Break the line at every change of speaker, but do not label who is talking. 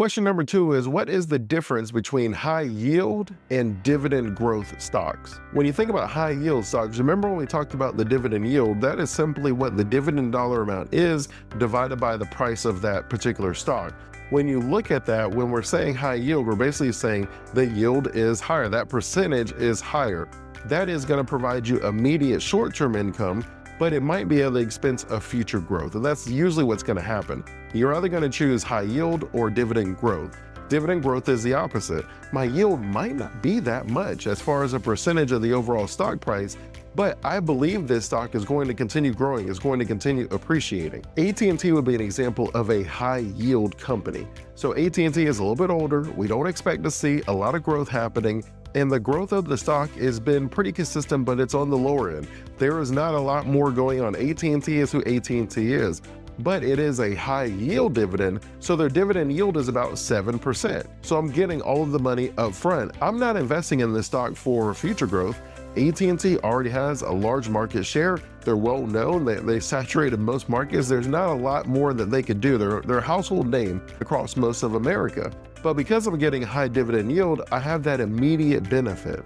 Question number two is, what is the difference between high yield and dividend growth stocks? When you think about high yield stocks, remember when we talked about the dividend yield, that is simply what the dividend dollar amount is divided by the price of that particular stock. When you look at that, when we're saying high yield, we're basically saying the yield is higher, that percentage is higher. That is going to provide you immediate short-term income, but it might be at the expense of future growth. And that's usually what's going to happen. You're either going to choose high yield or dividend growth. Dividend growth is the opposite. My yield might not be that much as far as a percentage of the overall stock price, but I believe this stock is going to continue growing, is going to continue appreciating. AT&T would be an example of a high yield company. So AT&T is a little bit older. We don't expect to see a lot of growth happening. And the growth of the stock has been pretty consistent, but it's on the lower end. There is not a lot more going on. AT&T is who AT&T is, but it is a high yield dividend. So their dividend yield is about 7%. So I'm getting all of the money up front. I'm not investing in this stock for future growth. AT&T already has a large market share. They're well known. They saturated most markets. There's not a lot more that they could do. They're a household name across most of America. But because I'm getting high dividend yield, I have that immediate benefit.